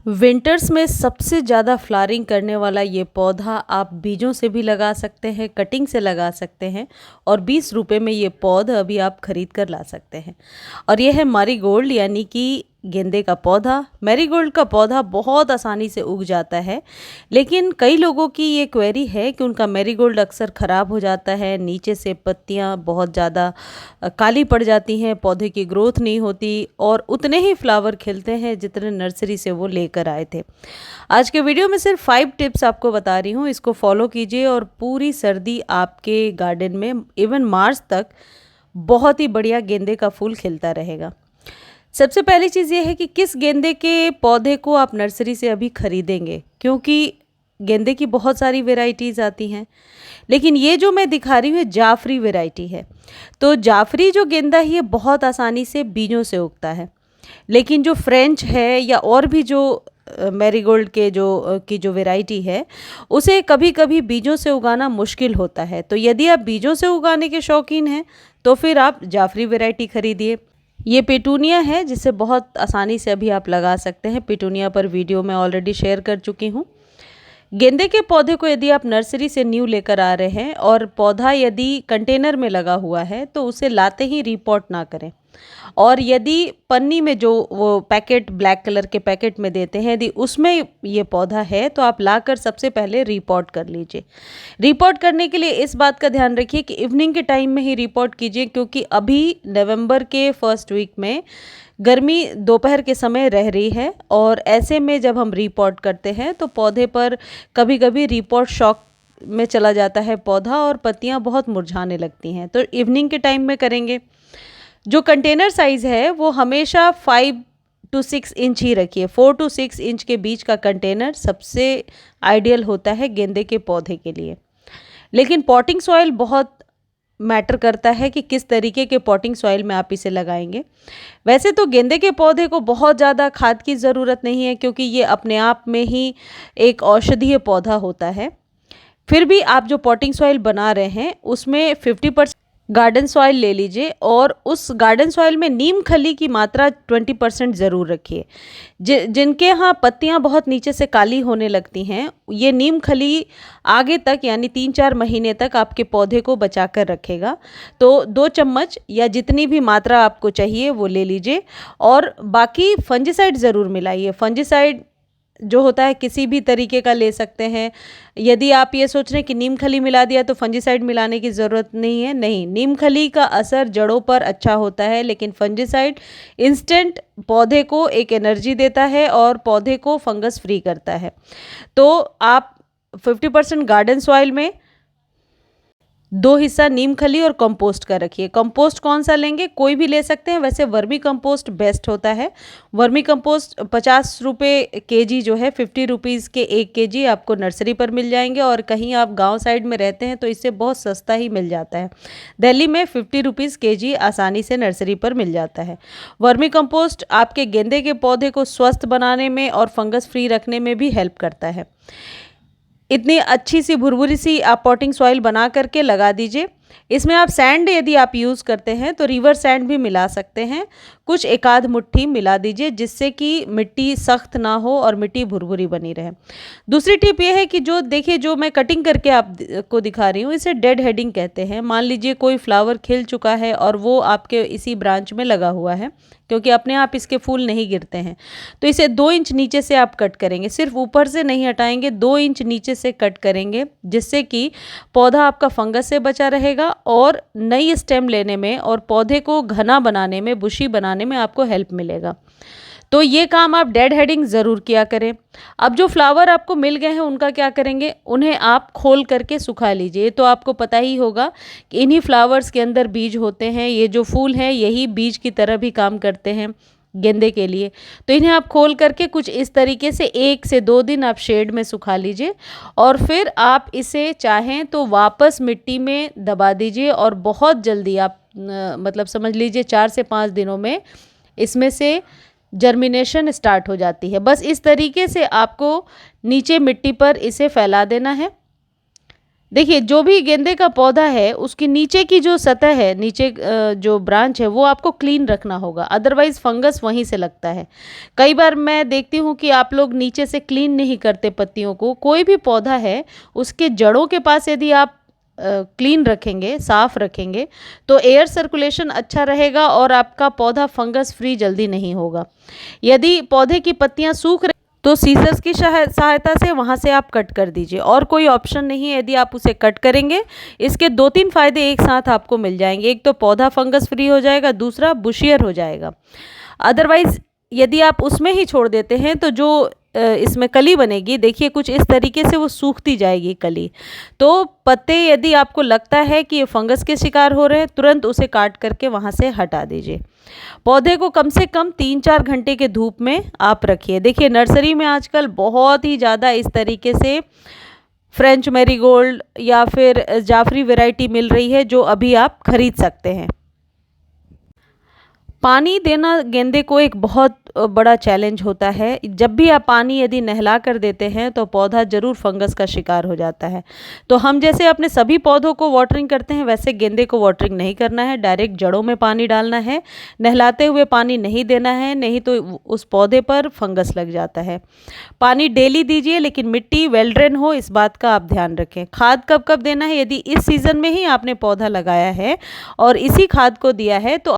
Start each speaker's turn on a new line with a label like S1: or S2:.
S1: Winters में सबसे ज़्यादा फ्लावरिंग करने वाला ये पौधा आप बीजों से भी लगा सकते हैं, कटिंग से लगा सकते हैं और 20 रुपए में ये पौधा अभी आप खरीद कर ला सकते हैं। और ये है मैरीगोल्ड यानी कि गेंदे का पौधा। मैरीगोल्ड का पौधा बहुत आसानी से उग जाता है, लेकिन कई लोगों की ये क्वेरी है कि उनका मैरीगोल्ड अक्सर ख़राब हो जाता है, नीचे से पत्तियां बहुत ज़्यादा काली पड़ जाती हैं, पौधे की ग्रोथ नहीं होती और उतने ही फ्लावर खिलते हैं जितने नर्सरी से वो लेकर आए थे। आज के वीडियो में सिर्फ 5 टिप्स आपको बता रही हूँ, इसको फॉलो कीजिए और पूरी सर्दी आपके गार्डन में इवन मार्च तक बहुत ही बढ़िया गेंदे का फूल खिलता रहेगा। सबसे पहली चीज़ ये है कि किस गेंदे के पौधे को आप नर्सरी से अभी खरीदेंगे, क्योंकि गेंदे की बहुत सारी वेराइटीज़ आती हैं, लेकिन ये जो मैं दिखा रही हूँ जाफरी वेराइटी है। तो जाफरी जो गेंदा है ये बहुत आसानी से बीजों से उगता है, लेकिन जो फ्रेंच है या और भी जो मैरीगोल्ड के जो वैरायटी है उसे कभी कभी बीजों से उगाना मुश्किल होता है। तो यदि आप बीजों से उगाने के शौकीन हैं तो फिर आप जाफरी वैरायटी खरीदिए। ये पेटूनिया है जिसे बहुत आसानी से अभी आप लगा सकते हैं। पेटूनिया पर वीडियो मैं ऑलरेडी शेयर कर चुकी हूँ। गेंदे के पौधे को यदि आप नर्सरी से न्यू लेकर आ रहे हैं और पौधा यदि कंटेनर में लगा हुआ है तो उसे लाते ही रिपोर्ट ना करें, और यदि पन्नी में जो वो पैकेट ब्लैक कलर के पैकेट में देते हैं यदि उसमें ये पौधा है तो आप लाकर सबसे पहले रिपोर्ट कर लीजिए। रिपोर्ट करने के लिए इस बात का ध्यान रखिए कि इवनिंग के टाइम में ही रिपोर्ट कीजिए, क्योंकि अभी नवंबर के फर्स्ट वीक में गर्मी दोपहर के समय रह रही है और ऐसे में जब हम रिपोर्ट करते हैं तो पौधे पर कभी कभी रिपोर्ट शॉक में चला जाता है पौधा और पत्तियां बहुत मुरझाने लगती हैं। तो इवनिंग के टाइम में करेंगे। जो कंटेनर साइज़ है वो हमेशा 5 to 6 इंच ही रखिए। 4 to 6 इंच के बीच का कंटेनर सबसे आइडियल होता है गेंदे के पौधे के लिए। लेकिन पॉटिंग सॉइल बहुत मैटर करता है कि किस तरीके के पॉटिंग सॉइल में आप इसे लगाएंगे। वैसे तो गेंदे के पौधे को बहुत ज़्यादा खाद की ज़रूरत नहीं है, क्योंकि ये अपने आप में ही एक औषधीय पौधा होता है। फिर भी आप जो पॉटिंग सॉइल बना रहे हैं उसमें 50% गार्डन सॉइल ले लीजिए और उस गार्डन सॉइल में नीम खली की मात्रा 20% ज़रूर रखिए। जिनके यहाँ पत्तियाँ बहुत नीचे से काली होने लगती हैं, ये नीम खली आगे तक यानी 3-4 महीने तक आपके पौधे को बचा कर रखेगा। तो 2 चम्मच या जितनी भी मात्रा आपको चाहिए वो ले लीजिए और बाकी फंजीसाइड ज़रूर मिलाइए। फंजीसाइड जो होता है किसी भी तरीके का ले सकते हैं। यदि आप ये सोच रहे हैं कि नीम खली मिला दिया तो फंजीसाइड मिलाने की ज़रूरत नहीं है, नहीं, नीम खली का असर जड़ों पर अच्छा होता है, लेकिन फंजीसाइड इंस्टेंट पौधे को एक एनर्जी देता है और पौधे को फंगस फ्री करता है। तो आप 50% गार्डन सॉइल में 2 हिस्सा नीम खली और कंपोस्ट का रखिए। कंपोस्ट कौन सा लेंगे, कोई भी ले सकते हैं, वैसे वर्मी कंपोस्ट बेस्ट होता है। वर्मी कंपोस्ट 50 रुपये केजी जो है, 50 रुपीज़ के 1 केजी आपको नर्सरी पर मिल जाएंगे, और कहीं आप गांव साइड में रहते हैं तो इससे बहुत सस्ता ही मिल जाता है। दिल्ली में 50 रुपीज़ केजी आसानी से नर्सरी पर मिल जाता है। वर्मी कंपोस्ट आपके गेंदे के पौधे को स्वस्थ बनाने में और फंगस फ्री रखने में भी हेल्प करता है। इतनी अच्छी सी भुरभुरी सी आप पॉटिंग सॉइल बना करके लगा दीजिए। इसमें आप सैंड यदि आप यूज़ करते हैं तो रिवर सैंड भी मिला सकते हैं, कुछ एक आध मुट्ठी मिला दीजिए, जिससे कि मिट्टी सख्त ना हो और मिट्टी भुरभुरी बनी रहे। दूसरी टिप ये है कि जो देखिए, जो मैं कटिंग करके आपको दिखा रही हूँ इसे डेड हेडिंग कहते हैं। मान लीजिए कोई फ्लावर खिल चुका है और वो आपके इसी ब्रांच में लगा हुआ है, क्योंकि अपने आप इसके फूल नहीं गिरते हैं, तो इसे 2 इंच नीचे से आप कट करेंगे, सिर्फ ऊपर से नहीं हटाएंगे, 2 इंच नीचे से कट करेंगे, जिससे कि पौधा आपका फंगस से बचा रहेगा और नई स्टेम लेने में और पौधे को घना बनाने में, बुशी बनाने में आपको हेल्प मिलेगा। तो ये काम आप डेड हेडिंग ज़रूर किया करें। अब जो फ्लावर आपको मिल गए हैं उनका क्या करेंगे, उन्हें आप खोल करके सुखा लीजिए। तो आपको पता ही होगा कि इन्हीं फ्लावर्स के अंदर बीज होते हैं, ये जो फूल हैं यही बीज की तरह भी काम करते हैं गेंदे के लिए। तो इन्हें आप खोल करके कुछ इस तरीके से 1 से 2 दिन आप शेड में सुखा लीजिए और फिर आप इसे चाहें तो वापस मिट्टी में दबा दीजिए और बहुत जल्दी आप मतलब समझ लीजिए 4 से 5 दिनों में इसमें से जर्मिनेशन स्टार्ट हो जाती है। बस इस तरीके से आपको नीचे मिट्टी पर इसे फैला देना है। देखिए, जो भी गेंदे का पौधा है, उसकी नीचे की जो सतह है, नीचे जो ब्रांच है, वो आपको क्लीन रखना होगा, अदरवाइज़ फंगस वहीं से लगता है। कई बार मैं देखती हूँ कि आप लोग नीचे से क्लीन नहीं करते पत्तियों को। कोई भी पौधा है, उसके जड़ों के पास यदि आप क्लीन रखेंगे, साफ रखेंगे, तो एयर सर्कुलेशन अच्छा रहेगा और आपका पौधा फंगस फ्री जल्दी नहीं होगा। यदि पौधे की पत्तियाँ सूख तो सीजर्स की सहायता से वहाँ से आप कट कर दीजिए, और कोई ऑप्शन नहीं है यदि आप उसे कट करेंगे। इसके 2-3 फ़ायदे एक साथ आपको मिल जाएंगे। एक तो पौधा फंगस फ्री हो जाएगा, दूसरा बुशियर हो जाएगा। अदरवाइज़ यदि आप उसमें ही छोड़ देते हैं तो जो इसमें कली बनेगी, देखिए कुछ इस तरीके से वो सूखती जाएगी कली। तो पत्ते यदि आपको लगता है कि ये फंगस के शिकार हो रहे हैं, तुरंत उसे काट करके वहाँ से हटा दीजिए। पौधे को कम से कम 3-4 घंटे के धूप में आप रखिए। देखिए नर्सरी में आजकल बहुत ही ज़्यादा इस तरीके से फ्रेंच मैरीगोल्ड या फिर जाफरी वैरायटी मिल रही है, जो अभी आप खरीद सकते हैं। पानी देना गेंदे को एक बहुत बड़ा चैलेंज होता है। जब भी आप पानी यदि नहला कर देते हैं तो पौधा ज़रूर फंगस का शिकार हो जाता है। तो हम जैसे अपने सभी पौधों को वाटरिंग करते हैं, वैसे गेंदे को वाटरिंग नहीं करना है, डायरेक्ट जड़ों में पानी डालना है। नहलाते हुए पानी नहीं देना है, नहीं तो उस पौधे पर फंगस लग जाता है। पानी डेली दीजिए, लेकिन मिट्टी वेल ड्रेन हो, इस बात का आप ध्यान रखें। खाद कब कब देना है, यदि इस सीज़न में ही आपने पौधा लगाया है और इसी खाद को दिया है तो